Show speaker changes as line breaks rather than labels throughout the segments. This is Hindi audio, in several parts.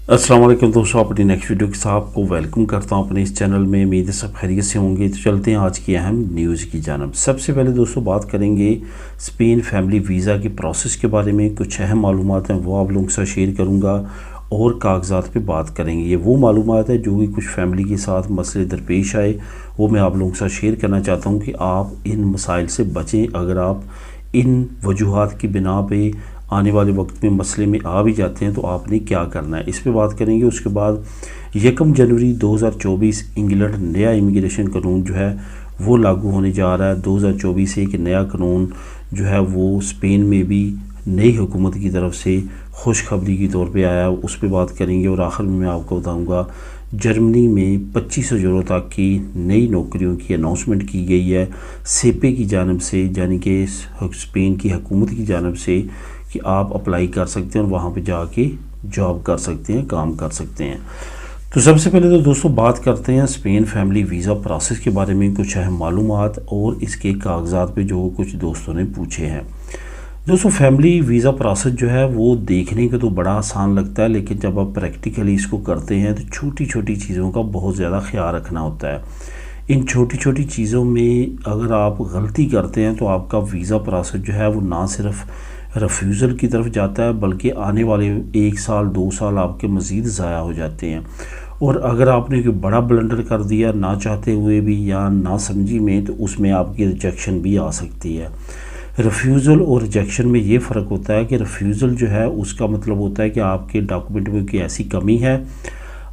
अस्सलाम वालेकुम दोस्तों, अपनी नेक्स्ट वीडियो के साथ आपको वेलकम करता हूं अपने इस चैनल में। उम्मीद है सब खैरियत से होंगे। तो चलते हैं आज की अहम न्यूज़ की जानब। सबसे पहले दोस्तों बात करेंगे स्पेन फैमिली वीज़ा की प्रोसेस के बारे में। कुछ अहम मालूमात हैं वो आप लोगों के साथ शेयर करूंगा और कागजात पे बात करेंगे। ये वो मालूमात है जो कि कुछ फैमिली के साथ मसले दरपेश आए, वो मैं आप लोगों के साथ शेयर करना चाहता हूँ कि आप इन मसाइल से बचें। अगर आप इन वजूहात की बिना पे आने वाले वक्त में मसले में आ भी जाते हैं तो आपने क्या करना है, इस पे बात करेंगे। उसके बाद 1 जनवरी 2024 इंग्लैंड नया इमिग्रेशन कानून जो है वो लागू होने जा रहा है। 2024 से एक नया कानून जो है वो स्पेन में भी नई हुकूमत की तरफ से खुशखबरी के तौर पे आया, उस पर बात करेंगे। और आखिर में मैं आपको बताऊंगा जर्मनी में 2500 यूरो तक की नई नौकरियों की अनाउंसमेंट की गई है सेपे की जानब से, यानी कि स्पेन की हुकूमत की जानब से, कि आप अप्लाई कर सकते हैं और वहाँ पे जाके जॉब कर सकते हैं, काम कर सकते हैं। तो सबसे पहले तो दोस्तों बात करते हैं स्पेन फैमिली वीज़ा प्रोसेस के बारे में, कुछ अहम मालूमात और इसके कागजात पे जो कुछ दोस्तों ने पूछे हैं। दोस्तों फैमिली वीज़ा प्रोसेस जो है वो देखने को तो बड़ा आसान लगता है, लेकिन जब आप प्रैक्टिकली इसको करते हैं तो छोटी छोटी चीज़ों का बहुत ज़्यादा ख्याल रखना होता है। इन छोटी छोटी चीज़ों में अगर आप गलती करते हैं तो आपका वीज़ा प्रोसेस जो है वो ना सिर्फ रिफ्यूज़ल की तरफ जाता है, बल्कि आने वाले 1 साल 2 साल आपके मज़ीद ज़ाया हो जाते हैं। और अगर आपने कोई बड़ा ब्लंडर कर दिया ना चाहते हुए भी या ना समझी में, तो उसमें आपकी रिजेक्शन भी आ सकती है। रिफ्यूज़ल और रिजेक्शन में ये फ़र्क होता है कि रिफ्यूज़ल जो है उसका मतलब होता है कि आपके डॉक्यूमेंट में कोई ऐसी कमी है,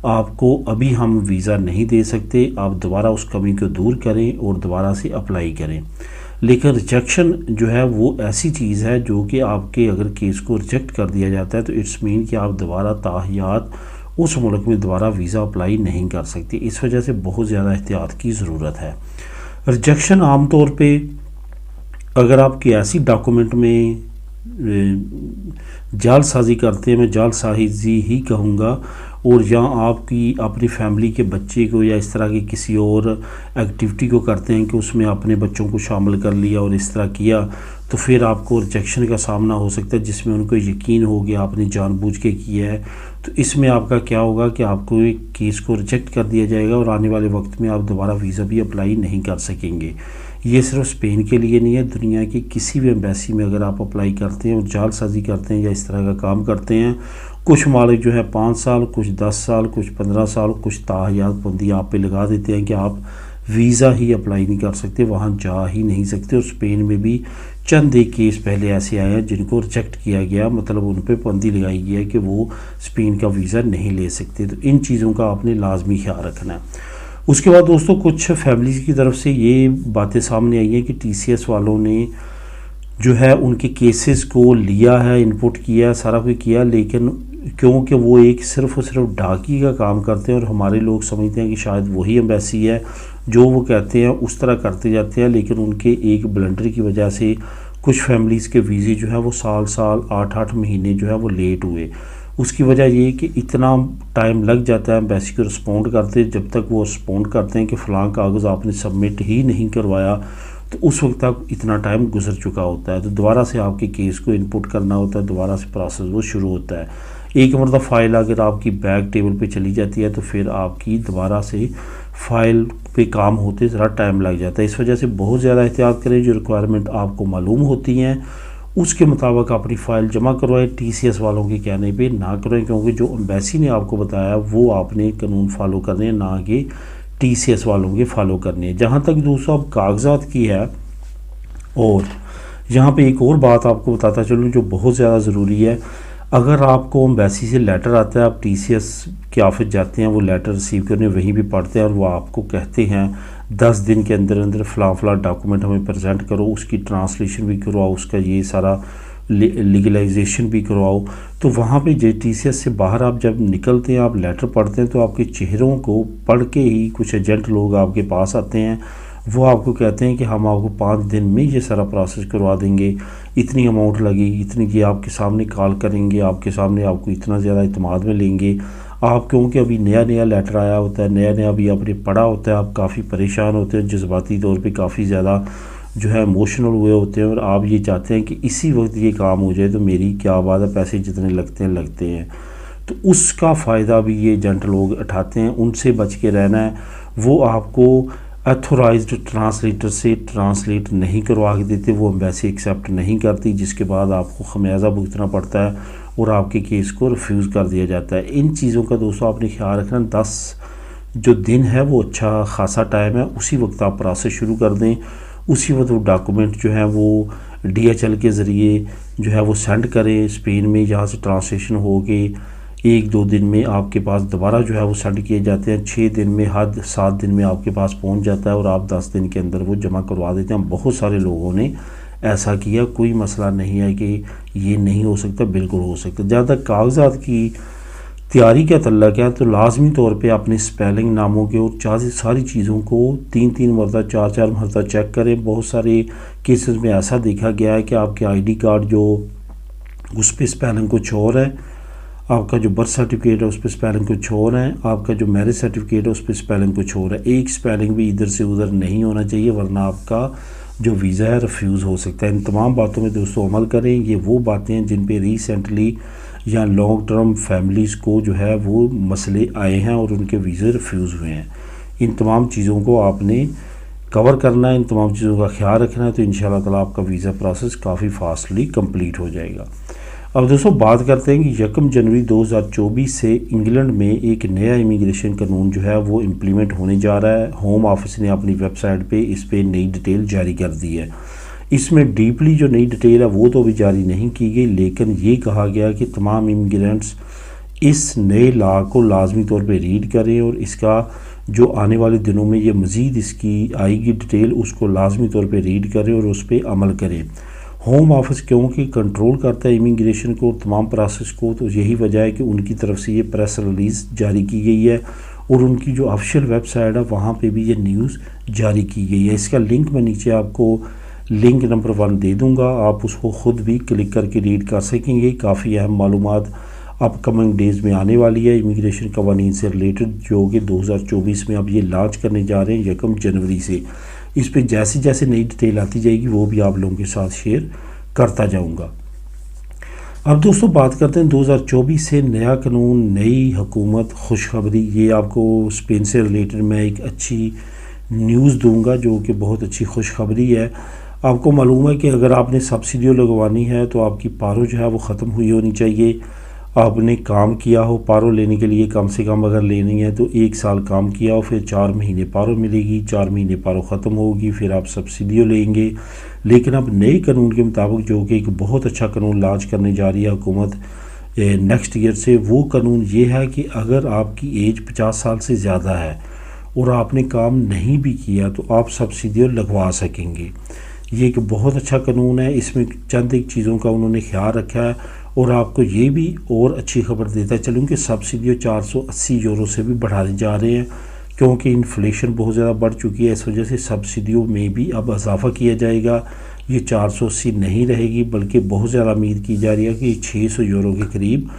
आपको अभी हम वीज़ा नहीं दे सकते, आप दोबारा उस कमी को दूर करें और दोबारा से अप्लाई करें। लेकिन रिजेक्शन जो है वो ऐसी चीज़ है जो कि आपके अगर केस को रिजेक्ट कर दिया जाता है तो इट्स मीन कि आप दोबारा ताहियात उस मुल्क में दोबारा वीज़ा अप्लाई नहीं कर सकते। इस वजह से बहुत ज़्यादा एहतियात की ज़रूरत है। रिजेक्शन आम तौर पे अगर आपकी ऐसी डॉक्यूमेंट में जालसाजी करते हैं, मैं जालसाजी ही कहूँगा, और या आपकी अपनी फैमिली के बच्चे को या इस तरह की किसी और एक्टिविटी को करते हैं कि उसमें अपने बच्चों को शामिल कर लिया और इस तरह किया, तो फिर आपको रिजेक्शन का सामना हो सकता है, जिसमें उनको यकीन हो गया आपने जानबूझ के किया है। तो इसमें आपका क्या होगा कि आपको एक केस को रिजेक्ट कर दिया जाएगा और आने वाले वक्त में आप दोबारा वीज़ा भी अप्लाई नहीं कर सकेंगे। ये सिर्फ स्पेन के लिए नहीं है, दुनिया की किसी भी एम्बेसी में अगर आप अप्लाई करते हैं और जालसाजी करते हैं या इस तरह का काम करते हैं, कुछ मालिक जो है 5 साल, कुछ 10 साल, कुछ 15 साल, कुछ ताहयात बंदी आप पे लगा देते हैं कि आप वीज़ा ही अप्लाई नहीं कर सकते, वहाँ जा ही नहीं सकते। और स्पेन में भी चंद एक केस पहले ऐसे आए हैं जिनको रिजेक्ट किया गया, मतलब उन पर पाबंदी लगाई गई है कि वो स्पेन का वीज़ा नहीं ले सकते। तो इन चीज़ों का आपने लाजमी ख्याल रखना है। उसके बाद दोस्तों कुछ फैमिलीज़ की तरफ से ये बातें सामने आई हैं कि टीसीएस वालों ने जो है उनके केसेस को लिया है, इनपुट किया, सारा कुछ किया, लेकिन क्योंकि वो एक सिर्फ़ और सिर्फ डाकी का काम करते हैं और हमारे लोग समझते हैं कि शायद वही एम्बेसी है जो वो कहते हैं उस तरह करते जाते हैं, लेकिन उनके एक ब्लंडर की वजह से कुछ फैमिलीज़ के वीज़े जो है वो साल 8-8 महीने जो है वो लेट हुए। उसकी वजह ये कि इतना टाइम लग जाता है एम्बेसी को रिस्पॉन्ड करते, जब तक वो रिस्पॉन्ड करते हैं कि फ़लाँ कागज़ आपने सबमिट ही नहीं करवाया, तो उस वक्त तक इतना टाइम गुजर चुका होता है। तो दोबारा से आपके केस को इनपुट करना होता है, दोबारा से प्रोसेस वो शुरू होता है। एक मरतबा फ़ाइल अगर आपकी बैक टेबल पे चली जाती है तो फिर आपकी दोबारा से फ़ाइल पे काम होते ज़रा टाइम लग जाता है। इस वजह से बहुत ज़्यादा एहतियात करें, जो रिक्वायरमेंट आपको मालूम होती हैं उसके मुताबिक अपनी फ़ाइल जमा करवाएं। टीसीएस वालों के कहने पे ना करें, क्योंकि जो एम्बेसी ने आपको बताया वो आपने कानून फॉलो करने हैं, ना कि टीसीएस वालों के फॉलो करने हैं। जहाँ तक दोस्तों अब कागजात की है, और यहाँ पे एक और बात आपको बताता चलूँ जो बहुत ज़्यादा ज़रूरी है। अगर आपको एम्बेसी से लेटर आता है, आप टीसीएस के ऑफिस जाते हैं, वो लेटर रिसीव करने वहीं भी पढ़ते हैं और वो आपको कहते हैं 10 दिन के अंदर अंदर फ़लाँ डॉक्यूमेंट हमें प्रेजेंट करो, उसकी ट्रांसलेशन भी करवाओ, उसका ये सारा लीगलाइजेशन भी करवाओ। तो वहाँ पे जे टीसीएस से बाहर आप जब निकलते हैं, आप लेटर पढ़ते हैं, तो आपके चेहरों को पढ़ के ही कुछ एजेंट लोग आपके पास आते हैं, वो आपको कहते हैं कि हम आपको 5 दिन में ये सारा प्रोसेस करवा देंगे, इतनी अमाउंट लगी, इतनी की आपके सामने कॉल करेंगे, आपके सामने आपको इतना ज़्यादा इत्मीनान में लेंगे। आप क्योंकि अभी नया नया लेटर आया होता है, नया नया अभी आपने पढ़ा होता है, आप काफ़ी परेशान होते हैं, जज्बाती तौर पे काफ़ी ज़्यादा जो है इमोशनल हुए होते हैं, और आप ये चाहते हैं कि इसी वक्त ये काम हो जाए, तो मेरी क्या बात है, पैसे जितने लगते हैं। तो तो उसका फ़ायदा भी ये एजेंट लोग उठाते हैं। उनसे बच के रहना है। वो आपको अथोराइज्ड ट्रांसलेटर से ट्रांसलेट नहीं करवा के देते, वो एम्बेसी एक्सेप्ट नहीं करती, जिसके बाद आपको खमियाजा भुगतना पड़ता है और आपके केस को रिफ्यूज़ कर दिया जाता है। इन चीज़ों का दोस्तों आपने ख्याल रखना। 10 जो दिन है वो अच्छा खासा टाइम है, उसी वक्त आप प्रोसेस शुरू कर दें। उसी वक्त वो डॉक्यूमेंट जो है वो DHL के ज़रिए जो है वो सेंड करें स्पेन में, जहाँ से ट्रांसलेशन हो के 1-2 दिन में आपके पास दोबारा जो है वो सेंड किए जाते हैं। 6 दिन में, हद 7 दिन में आपके पास पहुंच जाता है और आप 10 दिन के अंदर वो जमा करवा देते हैं। बहुत सारे लोगों ने ऐसा किया, कोई मसला नहीं है कि ये नहीं हो सकता, बिल्कुल हो सकता। जहाँ तक कागजात की तैयारी का तल्लक है तो लाजमी तौर पे अपने स्पेलिंग, नामों के और सारी चीज़ों को 3-3 मरतबा 4-4 मरतबा चेक करें। बहुत सारे केसेस में ऐसा देखा गया है कि आपके ID कार्ड जो उस पर स्पेलिंग कुछ और है, आपका जो बर्थ सर्टिफिकेट है उस पर स्पेलिंग कुछ और है, आपका जो मैरिज सर्टिफिकेट है उस पर स्पेलिंग कुछ और है। एक स्पेलिंग भी इधर से उधर नहीं होना चाहिए, वरना आपका जो वीज़ा है रिफ्यूज़ हो सकता है। इन तमाम बातों में दोस्तों अमल करें। ये वो बातें हैं जिन पे रिसेंटली या लॉन्ग टर्म फैमिलीज़ को जो है वो मसले आए हैं और उनके वीज़े रिफ्यूज़ हुए हैं। इन तमाम चीज़ों को आपने कवर करना है, इन तमाम चीज़ों का ख्याल रखना है, तो इंशाल्लाह ताला आपका वीज़ा प्रोसेस काफ़ी फास्टली कंप्लीट हो जाएगा। अब दोस्तों बात करते हैं कि 1 जनवरी 2024 से इंग्लैंड में एक नया इमिग्रेशन कानून जो है वो इम्प्लीमेंट होने जा रहा है। होम ऑफिस ने अपनी वेबसाइट पे इस पे नई डिटेल जारी कर दी है। इसमें डीपली जो नई डिटेल है वो तो अभी जारी नहीं की गई, लेकिन ये कहा गया कि तमाम इमिग्रेंट्स इस नए लॉ को लाजमी तौर पे रीड करें और इसका जो आने वाले दिनों में ये मज़ीद इसकी आएगी डिटेल, उसको लाजमी तौर पे रीड करें और उस पर अमल करें। होम ऑफिस क्योंकि कंट्रोल करता है इमिग्रेशन को और तमाम प्रोसेस को, तो यही वजह है कि उनकी तरफ से ये प्रेस रिलीज़ जारी की गई है और उनकी जो ऑफिशियल वेबसाइट है वहाँ पे भी ये न्यूज़ जारी की गई है। इसका लिंक मैं नीचे आपको लिंक नंबर 1 दे दूँगा, आप उसको ख़ुद भी क्लिक करके रीड कर सकेंगे। काफ़ी अहम मालूमात अपकमिंग डेज़ में आने वाली है इमिग्रेशन कवानीन से रिलेटेड, जो कि 2024 में अब ये लॉन्च करने जा रहे हैं 1 जनवरी से। इस पर जैसे जैसे नई डिटेल आती जाएगी वो भी आप लोगों के साथ शेयर करता जाऊंगा। अब दोस्तों बात करते हैं 2024 से नया कानून, नई हुकूमत, खुशखबरी। ये आपको स्पेन से रिलेटेड मैं एक अच्छी न्यूज़ दूंगा जो कि बहुत अच्छी खुशखबरी है। आपको मालूम है कि अगर आपने सब्सिडी लगवानी है तो आपकी पारो जो है वो ख़त्म हुई होनी चाहिए। आपने काम किया हो पारो लेने के लिए, कम से कम अगर लेनी है तो 1 साल काम किया हो, फिर 4 महीने पारो मिलेगी, 4 महीने पारो ख़त्म होगी, फिर आप सब्सिडी लेंगे। लेकिन अब नए कानून के मुताबिक, जो कि एक बहुत अच्छा कानून लॉन्च करने जा रही है हुकूमत नेक्स्ट ईयर से, वो कानून ये है कि अगर आपकी एज 50 साल से ज़्यादा है और आपने काम नहीं भी किया तो आप सब्सिडी लगवा सकेंगे। ये एक बहुत अच्छा कानून है। इसमें चंद एक चीज़ों का उन्होंने ख्याल रखा है और आपको ये भी और अच्छी खबर देता चलूँ कि सब्सिडी 480 यूरो से भी बढ़ाने जा रहे हैं, क्योंकि इन्फ्लेशन बहुत ज़्यादा बढ़ चुकी है। इस वजह से सब्सिडियों में भी अब इजाफा किया जाएगा। ये 480 नहीं रहेगी, बल्कि बहुत ज़्यादा उम्मीद की जा रही है कि 600 यूरो के करीब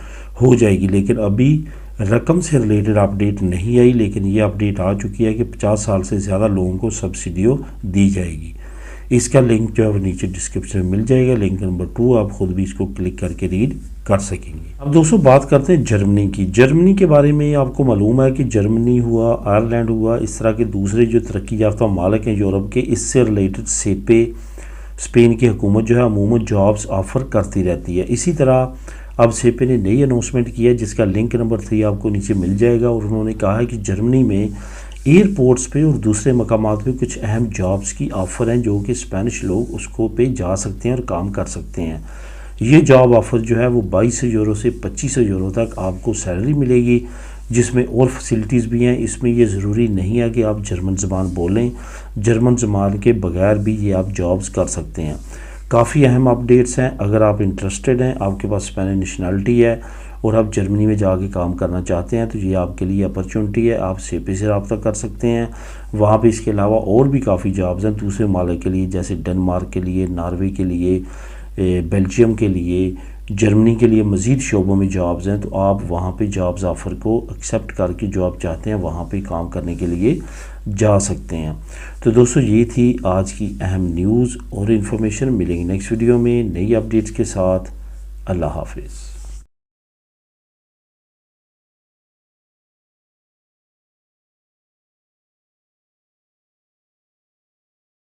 हो जाएगी। लेकिन अभी रकम से रिलेटेड अपडेट नहीं आई, लेकिन ये अपडेट आ चुकी है कि 50 साल से ज़्यादा लोगों को सब्सिडियों दी जाएगी। इसका लिंक जो है वो नीचे डिस्क्रिप्शन में मिल जाएगा। लिंक नंबर 2, आप खुद भी इसको क्लिक करके रीड कर सकेंगे। अब दोस्तों बात करते हैं जर्मनी की। जर्मनी के बारे में आपको मालूम है कि जर्मनी हुआ, आयरलैंड हुआ, इस तरह के दूसरे जो तरक्की याफ्ता मालिक हैं यूरोप के, इससे रिलेटेड सेपे स्पेन की हुकूमत जो है अमूमन जॉब्स ऑफ़र करती रहती है। इसी तरह अब सेपे ने नई अनाउंसमेंट किया है जिसका लिंक नंबर 3 आपको नीचे मिल जाएगा और उन्होंने कहा है कि जर्मनी में एयरपोर्ट्स पे और दूसरे मकामात पे कुछ अहम जॉब्स की ऑफ़र हैं जो कि स्पेनिश लोग उसको पे जा सकते हैं और काम कर सकते हैं। ये जॉब ऑफ़र जो है वो 22 यूरो से 25 यूरो तक आपको सैलरी मिलेगी, जिसमें और फैसिलिटीज़ भी हैं। इसमें ये ज़रूरी नहीं है कि आप जर्मन ज़बान बोलें, जर्मन ज़बान के बगैर भी ये आप जॉब्स कर सकते हैं। काफ़ी अहम अपडेट्स हैं। अगर आप इंटरेस्टेड हैं, आपके पास स्पेनिश नेशनलिटी है और आप जर्मनी में जाके काम करना चाहते हैं, तो ये आपके लिए अपॉर्चुनिटी है। आप सेपे से रब्ता कर सकते हैं। वहाँ पे इसके अलावा और भी काफ़ी जॉब्स हैं दूसरे मालिक के लिए, जैसे डेनमार्क के लिए, नॉर्वे के लिए, बेल्जियम के लिए, जर्मनी के लिए मज़ीद शोबों में जॉब्स हैं। तो आप वहाँ पे जॉब्स ऑफ़र को एक्सेप्ट करके जो आप चाहते हैं वहाँ पे काम करने के लिए जा सकते हैं। तो दोस्तों ये थी आज की अहम न्यूज़ और इन्फॉर्मेशन। मिलेंगे नेक्स्ट वीडियो में नई अपडेट्स के साथ। अल्लाह हाफिज़।